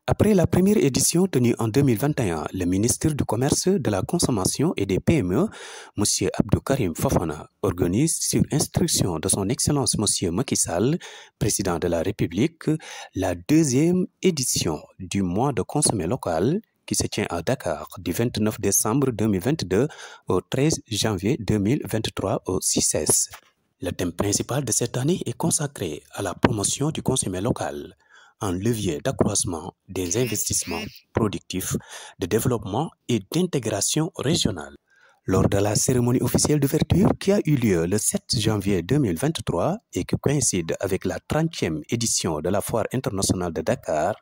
Après la première édition tenue en 2021, le ministre du Commerce, de la Consommation et des PME, M. Abdou Karim Fofana, organise sur instruction de son Excellence M. Macky Sall, président de la République, la deuxième édition du mois de consommé local qui se tient à Dakar du 29 décembre 2022 au 13 janvier 2023 au CICES. Le thème principal de cette année est consacré à la promotion du consommé local, un levier d'accroissement des investissements productifs, de développement et d'intégration régionale. Lors de la cérémonie officielle d'ouverture qui a eu lieu le 7 janvier 2023 et qui coïncide avec la 30e édition de la Foire internationale de Dakar,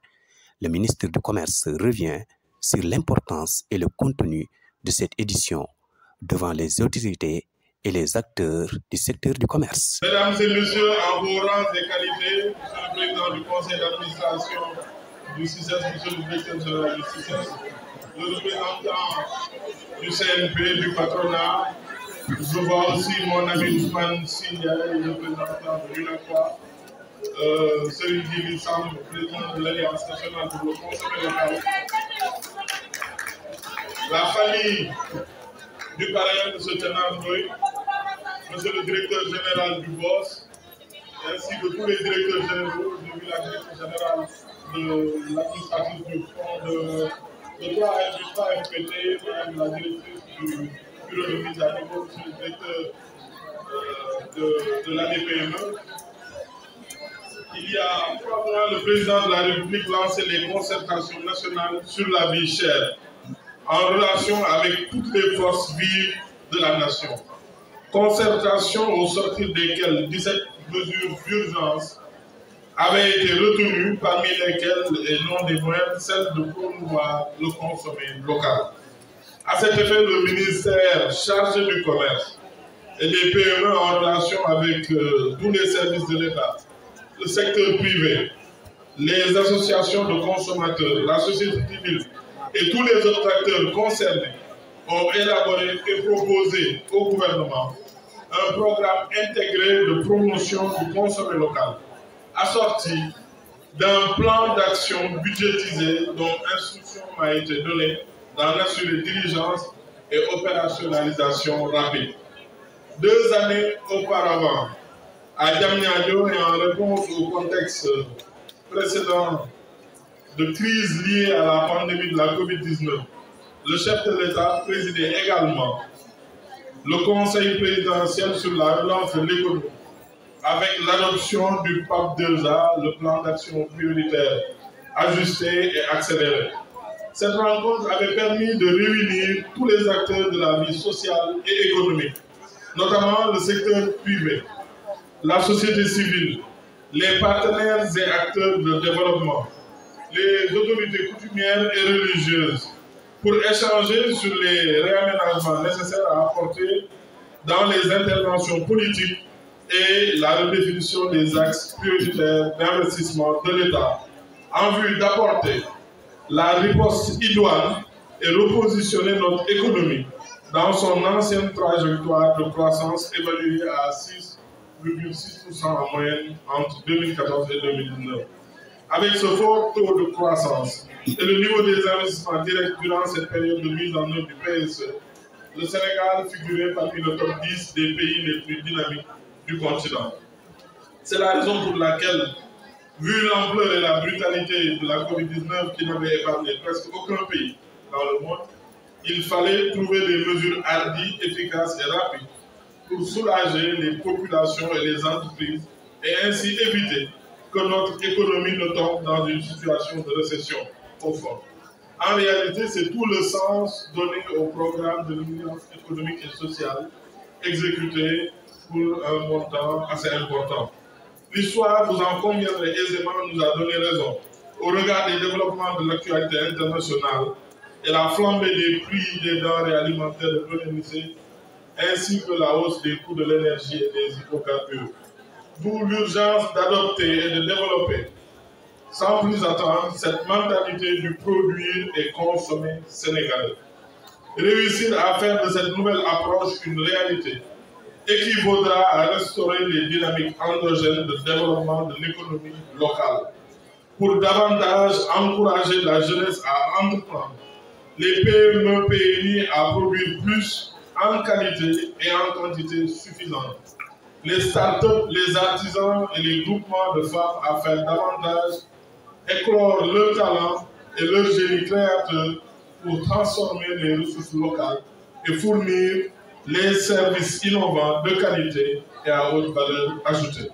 le ministre du Commerce revient sur l'importance et le contenu de cette édition devant les autorités et les acteurs du secteur du commerce. Mesdames et messieurs, en vos rangs et qualités, monsieur le président du conseil d'administration du CICES, monsieur le directeur général du CICES, le représentant du CNP, du patronat, je vois aussi mon ami Ousmane Signa, le représentant de l'UNACOA, celui qui semble président de l'Alliance nationale pour le consommé local, la famille du parrain de ce Ténard Ndoye, monsieur le directeur général du BOSS, ainsi que tous les directeurs généraux, j'ai vu la directrice générale de l'administratif du fonds de droit à FPT, madame la directrice du bureau de mise à niveau, monsieur le directeur de l'ADPME. Il y a 3 mois, le président de la République lançait les concertations nationales sur la vie chère, en relation avec toutes les forces vives de la nation. Concertation au sortir desquelles 17 mesures d'urgence avaient été retenues, parmi lesquelles, et non des moindres, celle de promouvoir le consommé local. À cet effet, le ministère chargé du commerce et des PME en relation avec tous les services de l'État, le secteur privé, les associations de consommateurs, la société civile et tous les autres acteurs concernés ont élaboré et proposé au gouvernement un programme intégré de promotion du consommé local, assorti d'un plan d'action budgétisé dont instruction m'a été donnée d'en assurer diligence et opérationnalisation rapide. 2 années auparavant, à Diamniadio et en réponse au contexte précédent de crise liée à la pandémie de la COVID-19, le chef de l'État présidait également le Conseil présidentiel sur la relance de l'économie, avec l'adoption du PAP 2A, le plan d'action prioritaire ajusté et accéléré. Cette rencontre avait permis de réunir tous les acteurs de la vie sociale et économique, notamment le secteur privé, la société civile, les partenaires et acteurs de développement, les autorités coutumières et religieuses, pour échanger sur les réaménagements nécessaires à apporter dans les interventions politiques et la redéfinition des axes prioritaires d'investissement de l'État en vue d'apporter la riposte idoine et repositionner notre économie dans son ancienne trajectoire de croissance évaluée à 6,6% en moyenne entre 2014 et 2019. Avec ce fort taux de croissance et le niveau des investissements directs durant cette période de mise en œuvre du PSE, le Sénégal figurait parmi le top 10 des pays les plus dynamiques du continent. C'est la raison pour laquelle, vu l'ampleur et la brutalité de la COVID-19 qui n'avait épargné presque aucun pays dans le monde, il fallait trouver des mesures hardies, efficaces et rapides pour soulager les populations et les entreprises et ainsi éviter que notre économie ne tombe dans une situation de récession profonde. En réalité, c'est tout le sens donné au programme de l'Union économique et sociale exécuté pour un montant assez important. L'histoire, vous en conviendrez aisément, nous a donné raison au regard des développements de l'actualité internationale et la flambée des prix des denrées alimentaires de premier lycée, ainsi que la hausse des coûts de l'énergie et des hydrocarbures. D'où l'urgence d'adopter et de développer, sans plus attendre, cette mentalité du produire et consommer sénégalais. Réussir à faire de cette nouvelle approche une réalité équivaudra à restaurer les dynamiques endogènes de développement de l'économie locale. pour davantage encourager la jeunesse à entreprendre, les PME, PMI à produire plus en qualité et en quantité suffisante, les startups, les artisans et les groupements de femmes à faire davantage éclore leur talent et leur génie créateur pour transformer les ressources locales et fournir les services innovants de qualité et à haute valeur ajoutée.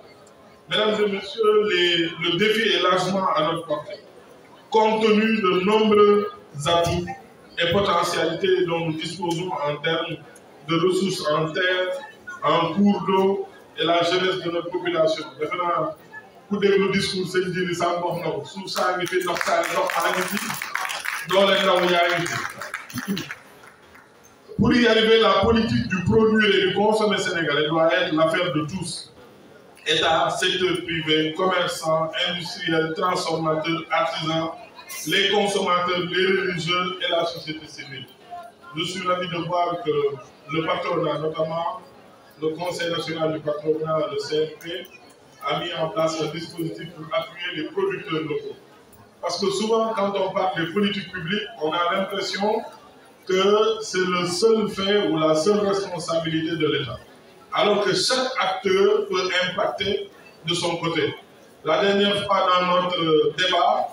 Mesdames et messieurs, le défi est largement à notre portée. Compte tenu de nombreux atouts et potentialités dont nous disposons en termes de ressources en terre, en cours d'eau et la jeunesse de notre population. Maintenant, pour déglu discours, c'est le dire ça, sous ça, il fait Pour y arriver, la politique du produire et du consommer sénégalais doit être l'affaire de tous. État, secteur privé, commerçants, industriels, transformateurs, artisans, les consommateurs, les religieux et la société civile. Je suis ravi de voir que le patronat, notamment le Conseil national du patronat, le CNP, a mis en place un dispositif pour appuyer les producteurs locaux. Parce que souvent, quand on parle des politiques publiques, on a l'impression que c'est le seul fait ou la seule responsabilité de l'État. Alors que chaque acteur peut impacter de son côté. La dernière fois dans notre débat,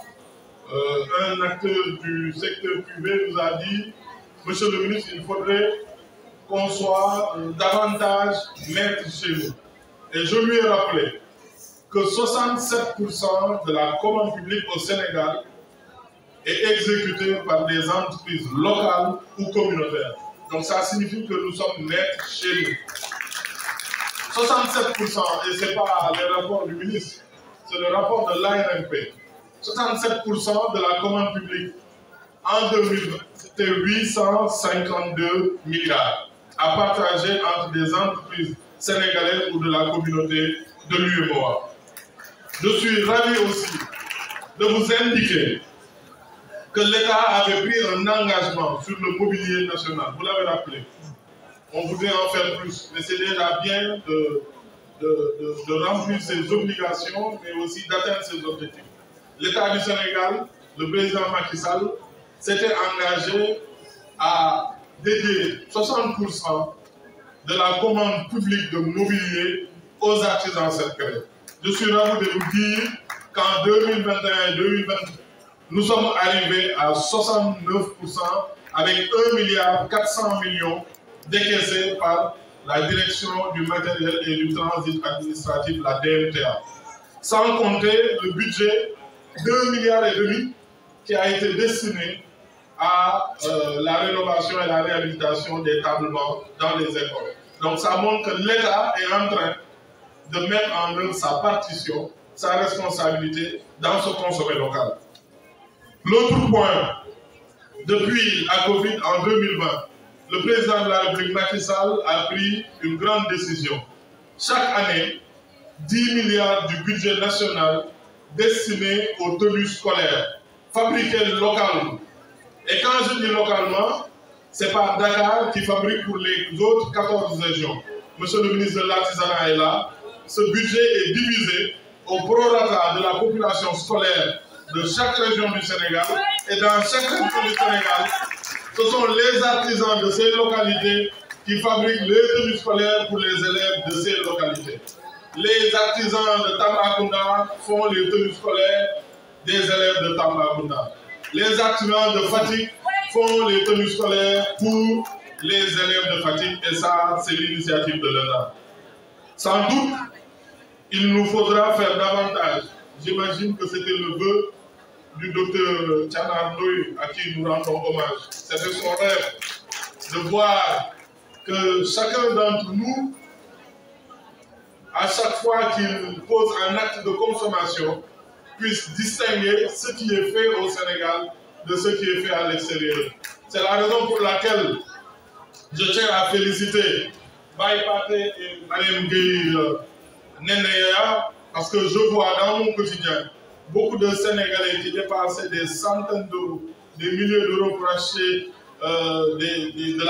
un acteur du secteur privé nous a dit « Monsieur le ministre, il faudrait qu'on soit davantage maître chez nous. » Et je lui ai rappelé que 67% de la commande publique au Sénégal est exécutée par des entreprises locales ou communautaires. Donc ça signifie que nous sommes maîtres chez nous. 67%, et ce n'est pas le rapport du ministre, c'est le rapport de l'ARMP. 67% de la commande publique en 2020, c'était 852 milliards à partager entre des entreprises sénégalaises ou de la communauté de l'UEMOA. Je suis ravi aussi de vous indiquer que l'État avait pris un engagement sur le mobilier national. Vous l'avez rappelé. On voudrait en faire plus, mais c'est déjà bien de remplir ses obligations, mais aussi d'atteindre ses objectifs. L'État du Sénégal, le président Macky Sall, s'était engagé à dédier 60% de la commande publique de mobilier aux artisans secrets. Je suis ravi de vous dire qu'en 2021 et 2022, nous sommes arrivés à 69% avec 1,4 milliard décaissés par la direction du matériel et du transit administratif, la DMTA. Sans compter le budget de 2,5 milliards qui a été destiné à la rénovation et la réhabilitation des tablements dans les écoles. Donc ça montre que l'État est en train de mettre en œuvre sa partition, sa responsabilité dans ce consommé local. L'autre point, depuis la Covid en 2020, le président de la République Macky Sall a pris une grande décision. Chaque année, 10 milliards du budget national destiné aux tenues scolaires, fabriquées localement. Et quand je dis localement, c'est pas Dakar qui fabrique pour les autres 14 régions. Monsieur le ministre de l'Artisanat est là. Ce budget est divisé au prorata de la population scolaire de chaque région du Sénégal. Et dans chaque région du Sénégal, ce sont les artisans de ces localités qui fabriquent les tenues scolaires pour les élèves de ces localités. Les artisans de Tambacounda font les tenues scolaires des élèves de Tambacounda. Les artisans de Fatick font les tenues scolaires pour les élèves de Fatick. Et ça, c'est l'initiative de l'État. Sans doute, il nous faudra faire davantage. J'imagine que c'était le vœu du docteur Tchana Ndoye à qui nous rendons hommage. C'était son rêve de voir que chacun d'entre nous, à chaque fois qu'il pose un acte de consommation, puisse distinguer ce qui est fait au Sénégal de ce qui est fait à l'extérieur. C'est la raison pour laquelle je tiens à féliciter Baye Paté et Mme Gueye Nenea, parce que je vois dans mon quotidien beaucoup de Sénégalais qui dépensaient des centaines d'euros, des milliers d'euros pour acheter de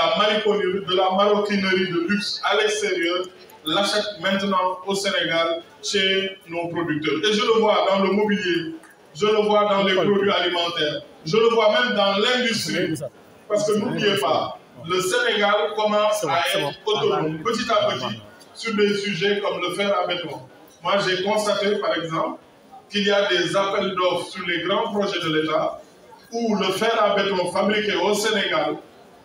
la maroquinerie de luxe à l'extérieur, l'achètent maintenant au Sénégal chez nos producteurs. Et je le vois dans le mobilier. je le vois dans les produits alimentaires, je le vois même dans l'industrie. Parce que n'oubliez pas, le Sénégal commence à être autonome petit à petit sur des sujets comme le fer à béton. Moi, j'ai constaté, par exemple, qu'il y a des appels d'offres sur les grands projets de l'État où le fer à béton fabriqué au Sénégal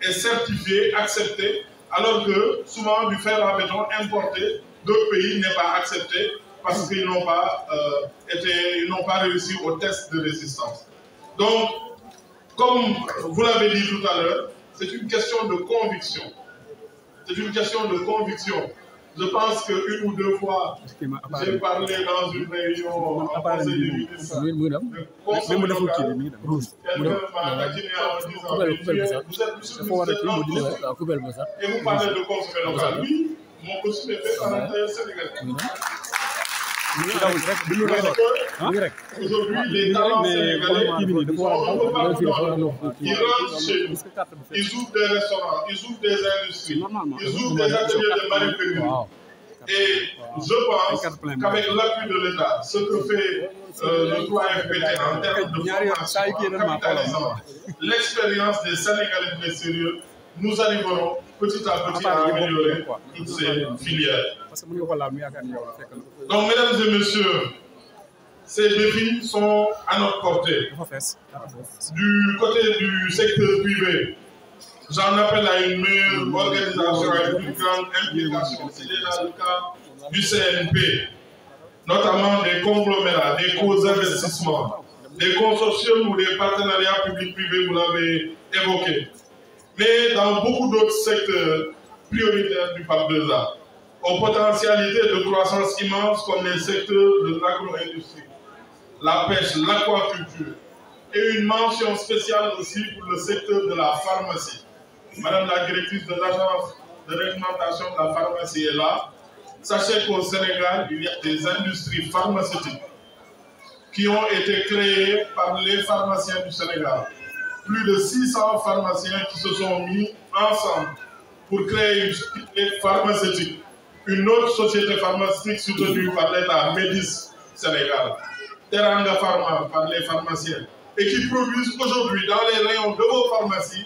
est certifié, accepté, alors que souvent du fer à béton importé d'autres pays n'est pas accepté parce qu'ils n'ont pas, réussi au test de résistance. Donc, comme vous l'avez dit tout à l'heure, c'est une question de conviction. C'est une question de conviction. Je pense qu'une ou deux fois, j'ai parlé dans une réunion en conseil des ministres. Quelqu'un m'a maquiné en disant vous êtes monsieur le ministre et vous parlez de consommer local. Oui, mon costume est fait par l'intérieur sénégalais. Aujourd'hui, les talents sénégalais, ils rentrent chez nous. Ils ouvrent des restaurants, ils ouvrent des industries, ils ouvrent des ateliers de manufacture. Et je pense qu'avec l'appui de l'État, ce que fait le 3FPT en termes de formation, en capitalisant l'expérience des Sénégalais de l'extérieur, nous arriverons petit à petit à améliorer toutes ces filières. Donc, mesdames et messieurs, ces défis sont à notre portée. Du côté du secteur privé, j'en appelle à une meilleure organisation, à une plus grande implication. C'est déjà le cas du CNP, notamment des conglomérats, des co-investissements, des consortiums ou des partenariats publics-privés, vous l'avez évoqué. Mais dans beaucoup d'autres secteurs prioritaires du PAP 2A, aux potentialités de croissance immenses comme les secteurs de l'agro-industrie, la pêche, l'aquaculture, et une mention spéciale aussi pour le secteur de la pharmacie. Madame la directrice de l'agence de réglementation de la pharmacie est là. Sachez qu'au Sénégal, il y a des industries pharmaceutiques qui ont été créées par les pharmaciens du Sénégal. Plus de 600 pharmaciens qui se sont mis ensemble pour créer une société pharmaceutique. Une autre société pharmaceutique soutenue par l'État, Médis Sénégal, Teranga Pharma par les pharmaciens, et qui produisent aujourd'hui dans les rayons de vos pharmacies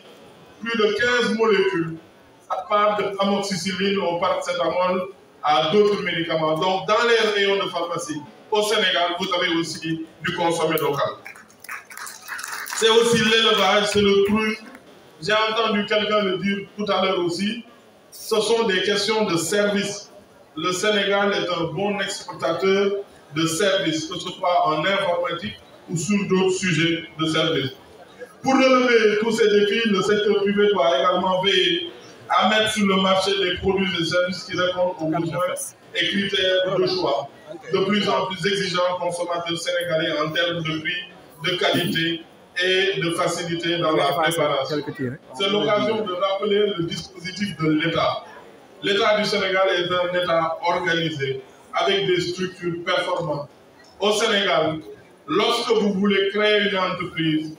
plus de 15 molécules, à part de amoxicilline au paracétamol à d'autres médicaments. Donc, dans les rayons de pharmacie, au Sénégal, vous avez aussi du consommé local. C'est aussi l'élevage, c'est le truc. J'ai entendu quelqu'un le dire tout à l'heure aussi. Ce sont des questions de service. Le Sénégal est un bon exportateur de services, que ce soit en informatique ou sur d'autres sujets de services. Pour relever tous ces défis, le secteur privé doit également veiller à mettre sur le marché des produits et services qui répondent aux besoins et critères de choix de plus en plus exigeants consommateurs sénégalais en termes de prix, de qualité et de facilité dans la préparation. C'est l'occasion de rappeler le dispositif de l'État. L'État du Sénégal est un État organisé avec des structures performantes. Au Sénégal, lorsque vous voulez créer une entreprise,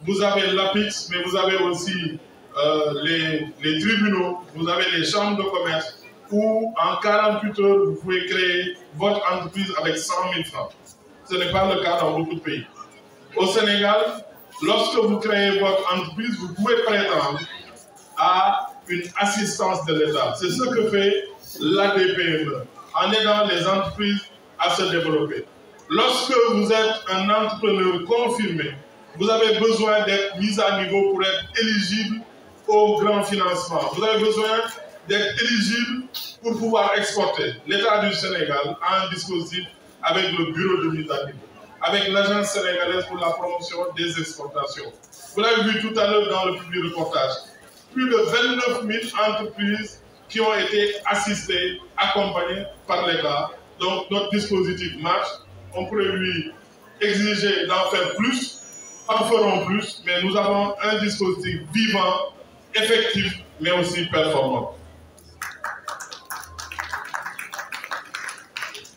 vous avez l'APIX, mais vous avez aussi les tribunaux, vous avez les chambres de commerce, où en 48 heures, vous pouvez créer votre entreprise avec 100 000 francs. Ce n'est pas le cas dans beaucoup de pays. Au Sénégal, lorsque vous créez votre entreprise, vous pouvez prétendre à une assistance de l'État. C'est ce que fait l'ADPME, en aidant les entreprises à se développer. Lorsque vous êtes un entrepreneur confirmé, vous avez besoin d'être mis à niveau pour être éligible au grand financement. Vous avez besoin d'être éligible pour pouvoir exporter. L'État du Sénégal a un dispositif avec le bureau de mise à niveau, avec l'Agence sénégalaise pour la promotion des exportations. Vous l'avez vu tout à l'heure dans le public reportage. Plus de 29 000 entreprises qui ont été assistées, accompagnées par l'État. Donc notre dispositif marche. On pourrait lui exiger d'en faire plus, en ferons plus, mais nous avons un dispositif vivant, effectif, mais aussi performant.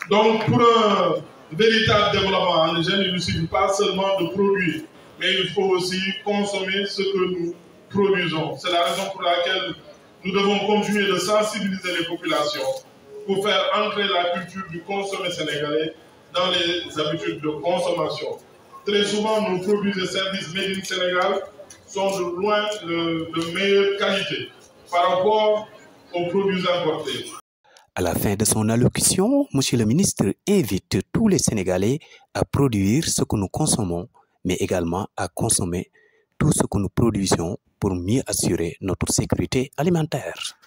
Donc pour un véritable développement endogène, il ne suffit pas seulement de produire, mais il faut aussi consommer ce que nous produisons. C'est la raison pour laquelle nous devons continuer de sensibiliser les populations pour faire entrer la culture du consommé sénégalais dans les habitudes de consommation. Très souvent, nos produits et services made in Sénégal sont de loin de meilleure qualité par rapport aux produits importés. À la fin de son allocution, M. le ministre invite tous les Sénégalais à produire ce que nous consommons, mais également à consommer tout ce que nous produisons pour mieux assurer notre sécurité alimentaire.